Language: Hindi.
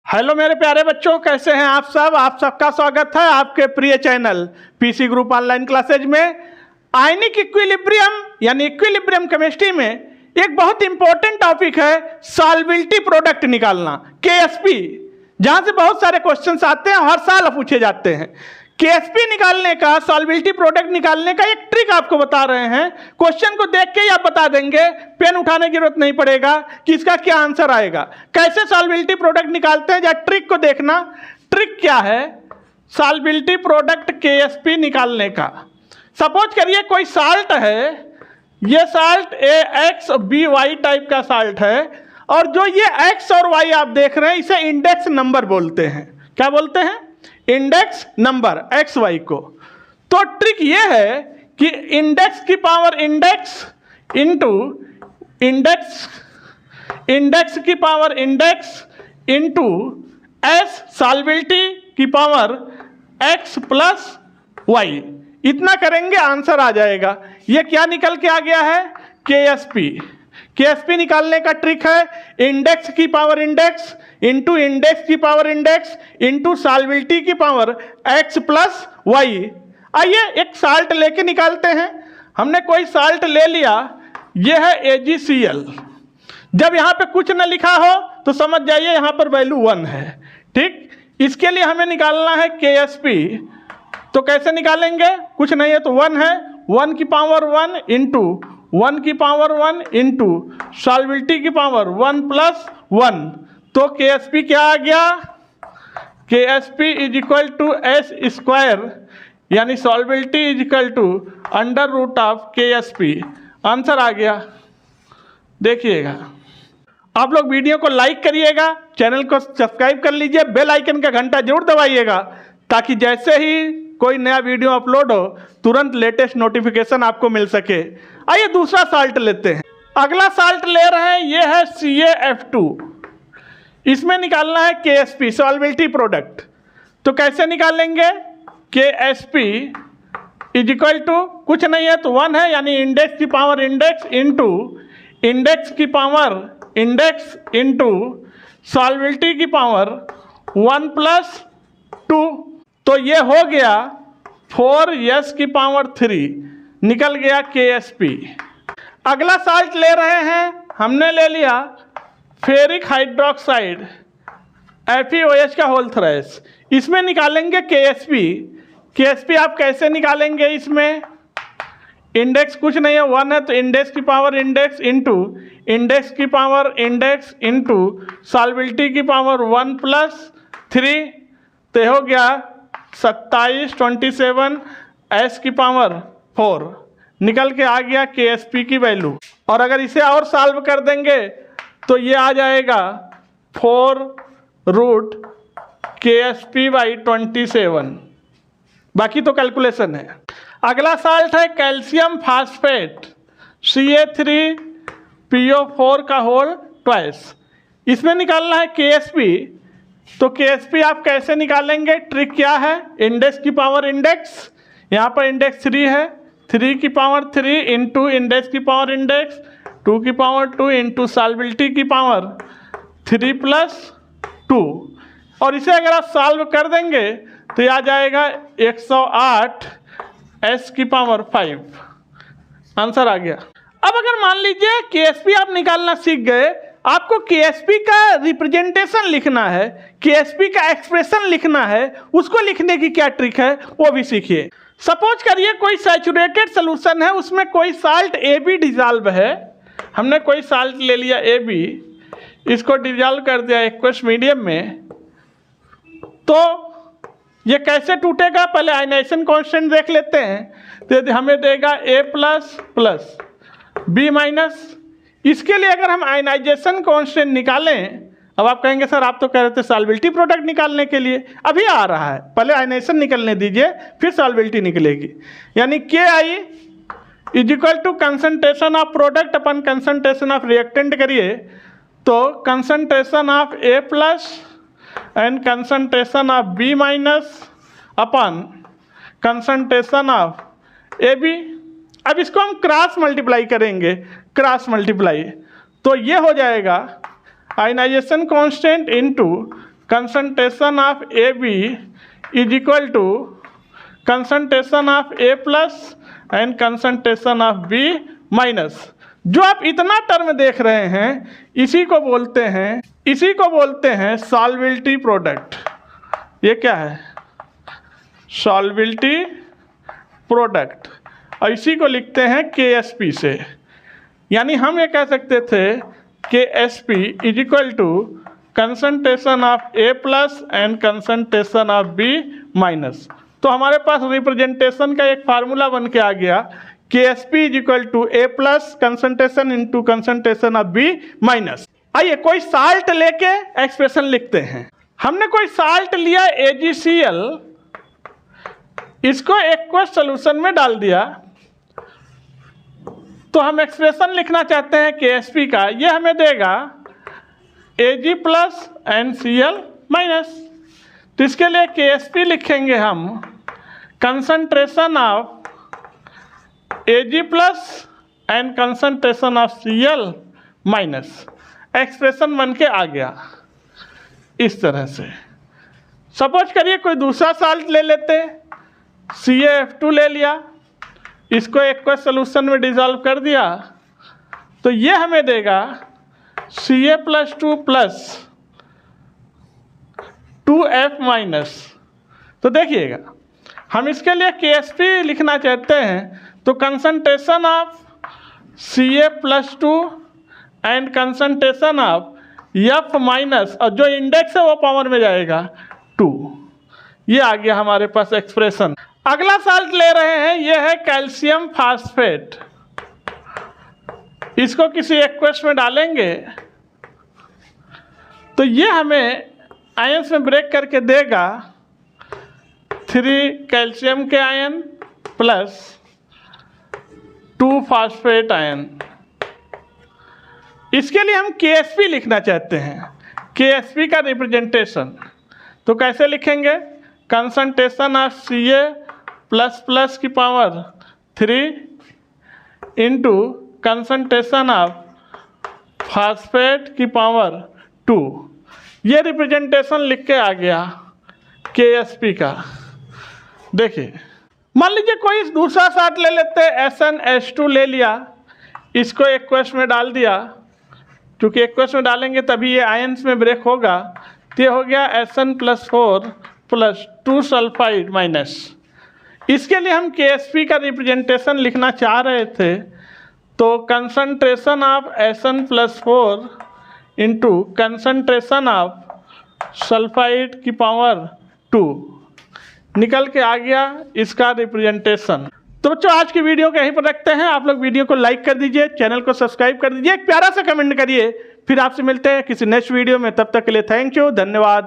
हेलो मेरे प्यारे बच्चों, कैसे हैं आप सब। आप सबका स्वागत है आपके प्रिय channel PC group online classes में। आयनिक इक्विलिब्रियम यानी इक्विलिब्रियम केमिस्ट्री में एक बहुत इंपॉर्टेंट टॉपिक है सॉल्बिलिटी प्रोडक्ट निकालना, केएसपी, जहां से बहुत सारे क्वेश्चंस आते हैं, हर साल पूछे जाते हैं। केएसपी निकालने का, सॉल्बिलिटी प्रोडक्ट निकालने का एक ट्रिक आपको बता रहे हैं। क्वेश्चन को देख के ही आप बता देंगे, पेन उठाने की जरूरत नहीं पड़ेगा कि इसका क्या आंसर आएगा। कैसे सॉल्बिलिटी प्रोडक्ट निकालते हैं, या ट्रिक को देखना। ट्रिक क्या है सॉल्बिलिटी प्रोडक्ट केएसपी निकालने का। सपोज करिए कोई साल्ट है, ये साल्ट AX BY टाइप का साल्ट है, और जो ये X और Y आप देख रहे हैं इसे इंडेक्स नंबर बोलते हैं। क्या बोलते हैं? इंडेक्स नंबर XY को। तो ट्रिक ये है कि इंडेक्स की power index into index, index की पावर इंडेक्स इंटू S सॉल्बिलिटी की पावर X प्लस Y, इतना करेंगे आंसर आ जाएगा। ये क्या निकल के आ गया है? केएसपी। केएसपी निकालने का ट्रिक है इंडेक्स की पावर इंडेक्स इंटू इंडेक्स की पावर इंडेक्स इंटू सॉल्बिलिटी की पावर X प्लस Y। आइए एक साल्ट लेके निकालते हैं। हमने कोई साल्ट ले लिया, यह है AgCl। जब यहाँ पे कुछ न लिखा हो तो समझ जाइए यहाँ पर वैल्यू 1 है। ठीक, इसके लिए हमें निकालना है KSP। तो कैसे निकालेंगे? कुछ नहीं है तो 1 है, 1 की पावर 1 इंटू 1 की पावर 1 इंटू सॉल्बिलिटी की पावर 1 प्लस 1। तो KSP क्या आ गया? KSP is equal to S square, यानी solubility is equal to under root of KSP। Answer आ गया। देखिएगा, आप लोग वीडियो को लाइक करिएगा, चैनल को सब्सक्राइब कर लीजिए, बेल आइकन का घंटा जरूर दबाइएगा, ताकि जैसे ही कोई नया वीडियो अपलोड हो तुरंत लेटेस्ट नोटिफिकेशन आपको मिल सके। आइए दूसरा साल्ट लेते हैं। अगला साल्ट ले रहे हैं, ये है CaF2। इसमें निकालना है KSP सॉल्बिलिटी प्रोडक्ट। तो कैसे निकालेंगे? KSP इज इक्वल टू कुछ नहीं है तो 1 है, यानी इंडेक्स की पावर इंडेक्स इंटू इंडेक्स की पावर इंडेक्स इंटू सॉल्बिलिटी की पावर 1 प्लस 2। तो ये हो गया 4S की पावर 3, निकल गया KSP। अगला साल्ट ले रहे हैं, हमने ले लिया फेरिक हाइड्रोक्साइड FeOH का होल थ्राइस। इसमें निकालेंगे KSP। KSP आप कैसे निकालेंगे? इसमें इंडेक्स कुछ नहीं है, 1 है तो इंडेक्स की पावर इंडेक्स इंटू इंडेक्स की पावर इंडेक्स इंटू सॉल्बिलिटी की पावर 1 प्लस 3। तो हो गया 27 27 S की पावर 4, निकल के आ गया KSP की वैल्यू। और अगर इसे और सॉल्व कर देंगे तो ये आ जाएगा 4 रूट KSP/27। बाकी तो कैलकुलेशन है। अगला साल्ट है कैल्शियम फास्फेट CA3PO4 का होल ट्वाइस। इसमें निकालना है KSP। तो KSP आप कैसे निकालेंगे? ट्रिक क्या है? इंडेक्स की पावर इंडेक्स, यहाँ पर इंडेक्स 3 है, 3 की पावर 3 इंटू इंडेक्स की पावर इंडेक्स 2 की पावर 2 इंटू सॉल्बिलिटी की पावर 3 प्लस 2। और इसे अगर आप सॉल्व कर देंगे तो ये आ जाएगा 108 S की पावर 5। आंसर आ गया। अब अगर मान लीजिए KSP आप निकालना सीख गए, आपको KSP का रिप्रेजेंटेशन लिखना है, KSP का एक्सप्रेशन लिखना है, उसको लिखने की क्या ट्रिक है वो भी सीखिए। सपोज करिए कोई सैचुरेटेड सोल्यूशन है, उसमें कोई साल्ट AB डिजॉल्व है। हमने कोई साल्ट ले लिया AB, इसको डिजॉल्व कर दिया एक्वस मीडियम में। तो ये कैसे टूटेगा? पहले आयनाइजेशन कांस्टेंट देख लेते हैं। तो हमें देगा A plus plus B minus. इसके लिए अगर हम आयनाइजेशन कांस्टेंट निकालें, अब आप कहेंगे सर आप तो कह रहे थे सॉल्बिलिटी प्रोडक्ट निकालने के लिए, अभी आ रहा है, पहले आयनाइजेशन निकलने दीजिए फिर सॉल्बिलिटी निकलेगी। यानी KI is equal to concentration of product अपन कंसंट्रेशन ऑफ रिएक्टेंट करिए, तो concentration of A plus and concentration of B minus अपन कंसंट्रेशन ऑफ AB। अब इसको हम क्रॉस मल्टीप्लाई करेंगे, क्रॉस मल्टीप्लाई, तो ये हो जाएगा ionisation constant into concentration of A B is equal to concentration of A plus and concentration of B minus. जो आप इतना टर्म देख रहे हैं इसी को बोलते हैं सॉल्वेबिलिटी प्रोडक्ट। ये क्या है? सॉल्वेबिलिटी प्रोडक्ट, और इसी को लिखते हैं KSP से। यानी हम ये कह सकते थे KSP is equal to concentration of A plus and concentration of B minus. तो हमारे पास रिप्रेजेंटेशन का एक फार्मूला बन के आ गया, KSP is equal to A plus concentration into concentration of B minus. आइए कोई साल्ट लेके एक्सप्रेशन लिखते हैं। हमने कोई साल्ट लिया AgCl, इसको एक्वस सोल्यूशन में डाल दिया, तो हम एक्सप्रेशन लिखना चाहते हैं KSP का। ये हमें देगा Ag प्लस NCl माइनस। तो इसके लिए KSP लिखेंगे हम concentration of Ag plus and concentration of Cl minus. Expression बन के आ गया इस तरह से। सपोज करिए कोई दूसरा साल्ट ले लेते, CaF2 ले लिया, इसको एक्वस सोल्यूशन में डिसॉल्व कर दिया, तो ये हमें देगा Ca+2 प्लस 2F माइनस। तो देखिएगा हम इसके लिए KSP लिखना चाहते हैं, तो concentration of Ca+2 and concentration of F minus, और जो इंडेक्स है वो पावर में जाएगा 2। ये आ गया हमारे पास एक्सप्रेशन। अगला साल्ट ले रहे हैं, ये है कैल्शियम फास्फेट। इसको किसी एक्वस में डालेंगे तो ये हमें आयंस में ब्रेक करके देगा 3 कैल्शियम के आयन प्लस 2 फास्फेट आयन। इसके लिए हम KSP लिखना चाहते हैं, KSP का रिप्रेजेंटेशन। तो कैसे लिखेंगे? Concentration of Ca plus plus की power 3 into concentration of phosphate की पावर 2। ये रिप्रेजेंटेशन लिख के आ गया KSP का। देखिए मान लीजिए कोई दूसरा साल्ट ले लेते हैं, SnH2 ले लिया, इसको एक्वस में डाल दिया, क्योंकि एक्वस में डालेंगे तभी ये आयंस में ब्रेक होगा। तो ये हो गया Sn+4 प्लस 2 सल्फाइड माइनस। इसके लिए हम KSP का रिप्रेजेंटेशन लिखना चाह रहे थे, तो concentration of Sn+4 into concentration of sulphide की पावर 2 निकल के आ गया इसका रिप्रेजेंटेशन। तो बच्चों आज की वीडियो को यहीं पर रखते हैं। आप लोग वीडियो को लाइक कर दीजिए, चैनल को सब्सक्राइब कर दीजिए, एक प्यारा सा कमेंट करिए। फिर आपसे मिलते हैं किसी नेक्स्ट वीडियो में, तब तक के लिए थैंक यू, धन्यवाद।